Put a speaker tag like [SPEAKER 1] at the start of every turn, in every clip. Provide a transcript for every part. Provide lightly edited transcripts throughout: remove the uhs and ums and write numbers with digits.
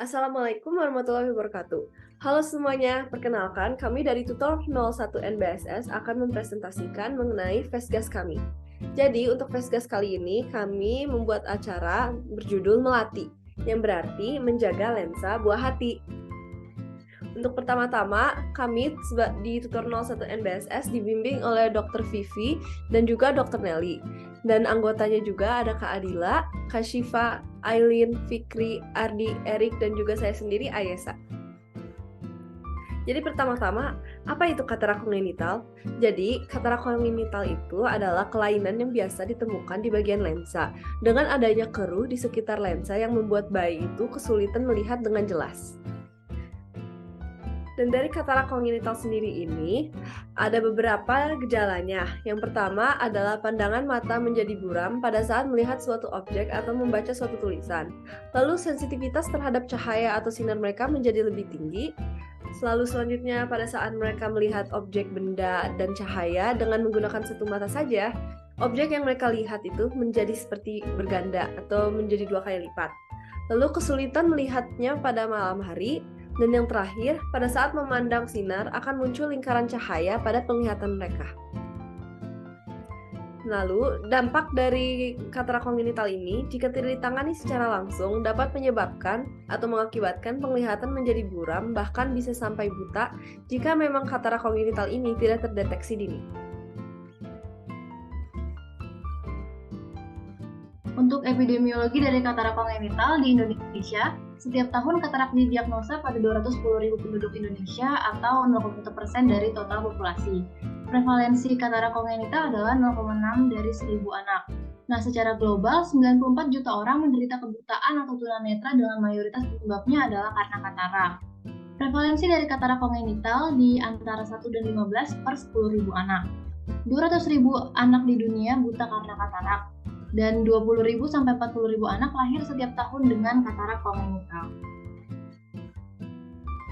[SPEAKER 1] Assalamualaikum warahmatullahi wabarakatuh. Halo semuanya, perkenalkan kami dari Tutor 01 NBSS akan mempresentasikan mengenai Fesgas kami. Jadi untuk Fesgas kali ini kami membuat acara berjudul Melati, yang berarti menjaga lensa buah hati. Untuk pertama-tama, kami di Tutor 01 NBSS dibimbing oleh Dr. Vivi dan juga Dr. Nelly. Dan anggotanya juga ada Kak Adila, Kak Syifa, Aileen, Fikri, Ardi, Erik, dan juga saya sendiri, Ayesa. Jadi pertama-tama, apa itu katarak kongenital? Jadi, katarak kongenital itu adalah kelainan yang biasa ditemukan di bagian lensa dengan adanya keruh di sekitar lensa yang membuat bayi itu kesulitan melihat dengan jelas. Dan dari katarak kongenital sendiri ini, ada beberapa gejalanya. Yang pertama adalah pandangan mata menjadi buram pada saat melihat suatu objek atau membaca suatu tulisan. Lalu sensitivitas terhadap cahaya atau sinar mereka menjadi lebih tinggi. Selalu selanjutnya pada saat mereka melihat objek, benda, dan cahaya dengan menggunakan satu mata saja, objek yang mereka lihat itu menjadi seperti berganda atau menjadi 2 kali lipat. Lalu kesulitan melihatnya pada malam hari. Dan yang terakhir, pada saat memandang sinar akan muncul lingkaran cahaya pada penglihatan mereka. Lalu, dampak dari katarak kongenital ini, jika tidak ditangani secara langsung, dapat menyebabkan atau mengakibatkan penglihatan menjadi buram, bahkan bisa sampai buta jika memang katarak kongenital ini tidak terdeteksi dini.
[SPEAKER 2] Untuk epidemiologi dari katarak kongenital di Indonesia, setiap tahun katarak didiagnosa pada 210.000 penduduk Indonesia atau 0,1% dari total populasi. Prevalensi katarak kongenital adalah 0,6 dari 1.000 anak. Nah, secara global, 94 juta orang menderita kebutaan atau tunanetra dengan mayoritas penyebabnya adalah karena katarak. Prevalensi dari katarak kongenital di antara 1 dan 15 per 10.000 anak. 200.000 anak di dunia buta karena katarak. Dan 20.000 sampai 40.000 anak lahir setiap tahun dengan katarak kongenital.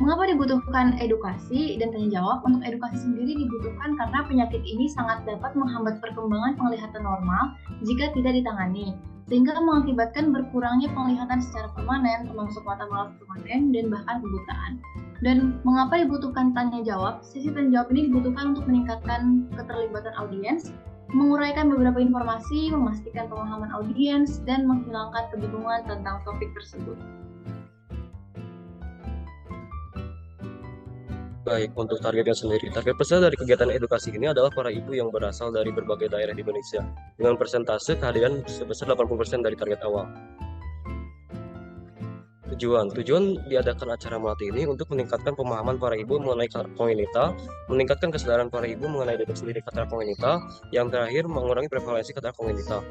[SPEAKER 2] Mengapa dibutuhkan edukasi dan tanya jawab? Untuk edukasi sendiri dibutuhkan karena penyakit ini sangat dapat menghambat perkembangan penglihatan normal jika tidak ditangani, sehingga mengakibatkan berkurangnya penglihatan secara permanen, termasuk mata melas permanen dan bahkan kebutaan. Dan mengapa dibutuhkan tanya jawab? Sesi tanya jawab ini dibutuhkan untuk meningkatkan keterlibatan audiens, menguraikan beberapa informasi, memastikan pemahaman audiens, dan menghilangkan kebingungan tentang topik tersebut.
[SPEAKER 3] Baik, untuk targetnya sendiri. Target peserta dari kegiatan edukasi ini adalah para ibu yang berasal dari berbagai daerah di Indonesia, dengan persentase kehadiran sebesar 80% dari target awal. Tujuan diadakan acara Melati ini untuk meningkatkan pemahaman para ibu mengenai katarak kongenital, meningkatkan kesadaran para ibu mengenai deteksi dini katarak kongenital, yang terakhir mengurangi prevalensi katarak kongenital.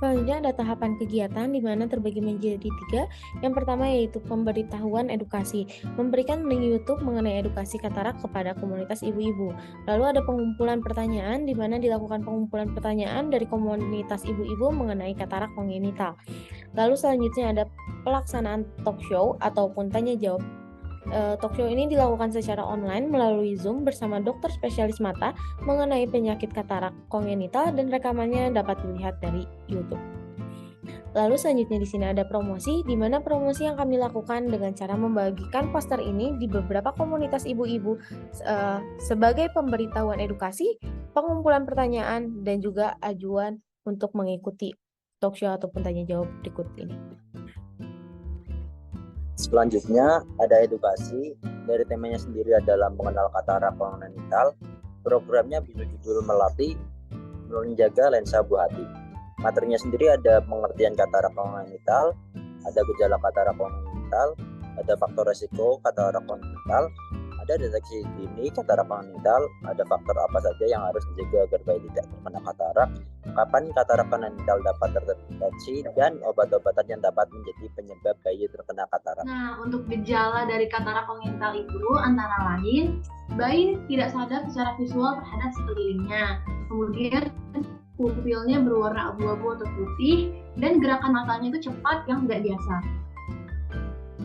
[SPEAKER 4] Selanjutnya ada tahapan kegiatan di mana terbagi menjadi 3. Yang pertama yaitu pemberitahuan edukasi, memberikan link YouTube mengenai edukasi katarak kepada komunitas ibu-ibu. Lalu ada pengumpulan pertanyaan di mana dilakukan pengumpulan pertanyaan dari komunitas ibu-ibu mengenai katarak kongenital. Lalu selanjutnya ada pelaksanaan talk show ataupun tanya jawab. Talk show ini dilakukan secara online melalui Zoom bersama dokter spesialis mata mengenai penyakit katarak kongenital dan rekamannya dapat dilihat dari YouTube. Lalu selanjutnya di sini ada promosi, di mana promosi yang kami lakukan dengan cara membagikan poster ini di beberapa komunitas ibu-ibu sebagai pemberitahuan edukasi, pengumpulan pertanyaan, dan juga ajuan untuk mengikuti talk show ataupun tanya jawab berikut ini.
[SPEAKER 5] Selanjutnya ada edukasi, dari temanya sendiri adalah mengenal katarak kongenital. Programnya berjudul Melati, menjaga lensa buah hati. Materinya sendiri ada pengertian katarak kongenital, ada gejala katarak kongenital, ada faktor resiko katarak kongenital, ada deteksi dini katarak kongenital, ada faktor apa saja yang harus dijaga agar bayi tidak terkena katarak, kapan katarak kongenital dapat terdeteksi, dan obat-obatan yang dapat menjadi penyebab bayi terkena katarak.
[SPEAKER 2] Nah, untuk gejala dari katarak kongenital itu antara lain, bayi tidak sadar secara visual terhadap sekelilingnya, kemudian pupilnya berwarna abu-abu atau putih, dan gerakan matanya itu cepat yang tidak biasa.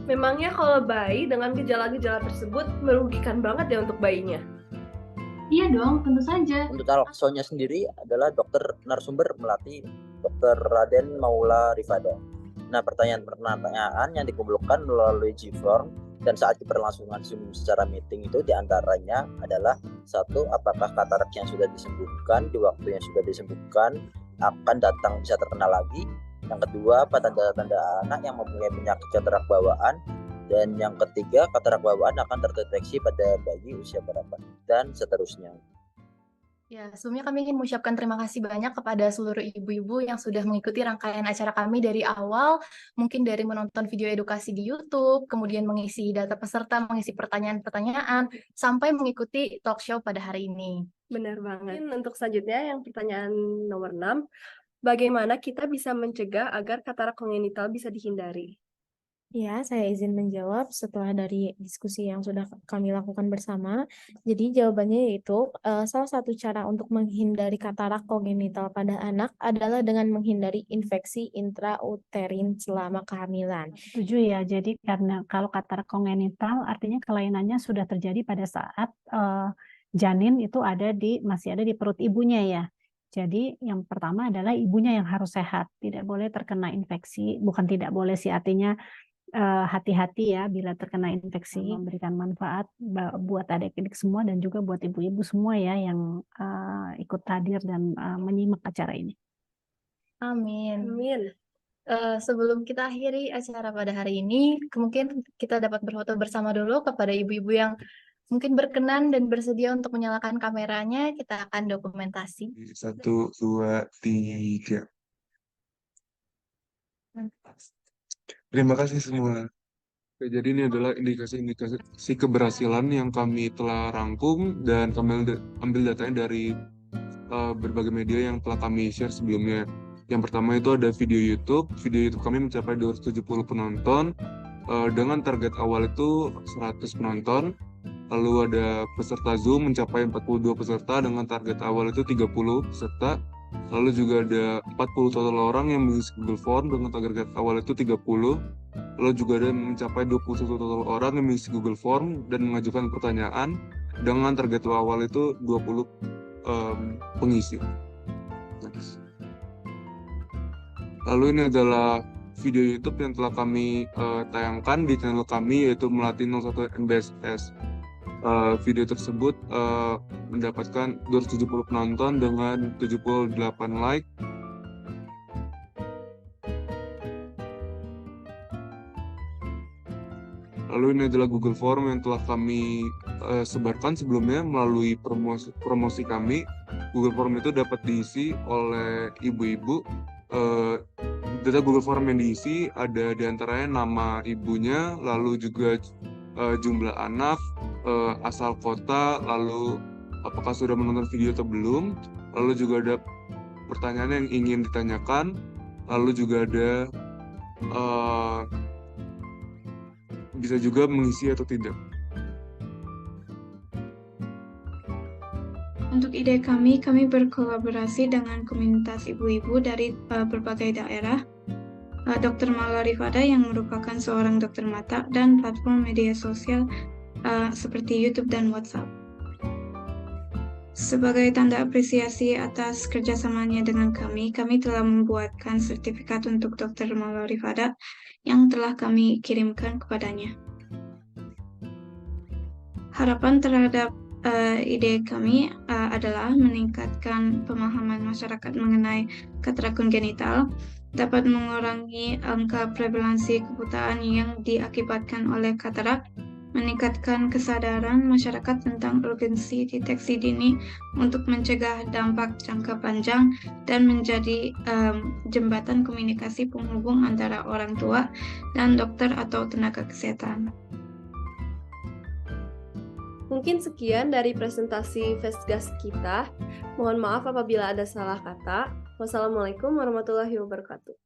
[SPEAKER 1] Memangnya kalau bayi dengan gejala-gejala tersebut merugikan banget ya untuk bayinya?
[SPEAKER 2] Iya dong, tentu saja.
[SPEAKER 5] Untuk talkshow-nya sendiri adalah dokter narasumber Melati, Dr. Raden Maula Rifada. Nah, pertanyaan-pertanyaan yang dikumpulkan melalui G-Form dan saat keberlangsungan Zoom secara meeting itu diantaranya adalah satu, apakah katarak yang sudah disembuhkan di waktu yang sudah disembuhkan akan datang bisa terkena lagi. Yang kedua, apa tanda-tanda anak yang mempunyai penyakit katarak bawaan. Dan yang ketiga, katarak bawaan akan terdeteksi pada bayi usia berapa, dan seterusnya.
[SPEAKER 2] Ya, sebelumnya kami ingin mengucapkan terima kasih banyak kepada seluruh ibu-ibu yang sudah mengikuti rangkaian acara kami dari awal, mungkin dari menonton video edukasi di YouTube, kemudian mengisi data peserta, mengisi pertanyaan-pertanyaan, sampai mengikuti talk show pada hari ini.
[SPEAKER 1] Benar banget. Untuk selanjutnya yang pertanyaan nomor 6, bagaimana kita bisa mencegah agar katarak kongenital bisa dihindari?
[SPEAKER 4] Ya, saya izin menjawab setelah dari diskusi yang sudah kami lakukan bersama. Jadi jawabannya yaitu salah satu cara untuk menghindari katarak kongenital pada anak adalah dengan menghindari infeksi intrauterin selama kehamilan.
[SPEAKER 6] Setuju ya, jadi karena kalau katarak kongenital artinya kelainannya sudah terjadi pada saat janin itu masih ada di perut ibunya ya. Jadi yang pertama adalah ibunya yang harus sehat, tidak boleh terkena infeksi, bukan tidak boleh sih artinya hati-hati ya bila terkena infeksi, memberikan manfaat buat adik-adik semua dan juga buat ibu-ibu semua ya yang ikut hadir dan menyimak acara ini.
[SPEAKER 2] Amin.
[SPEAKER 1] Amin.
[SPEAKER 2] Sebelum kita akhiri acara pada hari ini, mungkin kita dapat berfoto bersama dulu kepada ibu-ibu yang mungkin berkenan dan bersedia untuk menyalakan kameranya. Kita akan dokumentasi.
[SPEAKER 7] 1, 2, 3. Terima kasih semua. Oke, jadi ini adalah indikasi keberhasilan yang kami telah rangkum dan kami ambil datanya dari berbagai media yang telah kami share sebelumnya. Yang pertama itu ada video YouTube. Video YouTube kami mencapai 270 penonton dengan target awal itu 100 penonton. Lalu ada peserta Zoom mencapai 42 peserta dengan target awal itu 30 peserta. Lalu juga ada 40 total orang yang mengisi Google Form dengan target awal itu 30. Lalu juga ada mencapai 21 total orang yang mengisi Google Form dan mengajukan pertanyaan dengan target awal itu 20 pengisi. Lalu ini adalah video YouTube yang telah kami tayangkan di channel kami yaitu Melati 01 MBSS. Video tersebut mendapatkan 270 penonton dengan 78 like. Lalu ini adalah Google Form yang telah kami sebarkan sebelumnya melalui promosi kami. Google Form itu dapat diisi oleh ibu-ibu. Data Google Form yang diisi ada diantaranya nama ibunya, lalu juga jumlah anak, asal kota, lalu apakah sudah menonton video atau belum, lalu juga ada pertanyaan yang ingin ditanyakan, lalu juga ada bisa juga mengisi atau tidak.
[SPEAKER 8] Untuk ide kami berkolaborasi dengan komunitas ibu-ibu dari berbagai daerah, Dr. Mala Rifada yang merupakan seorang dokter mata, dan platform media sosial seperti YouTube dan WhatsApp. Sebagai tanda apresiasi atas kerjasamanya dengan kami telah membuatkan sertifikat untuk Dr. Mala Rifada yang telah kami kirimkan kepadanya. Harapan terhadap ide kami adalah meningkatkan pemahaman masyarakat mengenai katarak kongenital, dapat mengurangi angka prevalensi kebutaan yang diakibatkan oleh katarak, meningkatkan kesadaran masyarakat tentang urgensi deteksi dini untuk mencegah dampak jangka panjang, dan menjadi jembatan komunikasi penghubung antara orang tua dan dokter atau tenaga kesehatan.
[SPEAKER 1] Mungkin sekian dari presentasi Vestgas kita. Mohon maaf apabila ada salah kata. Wassalamualaikum warahmatullahi wabarakatuh.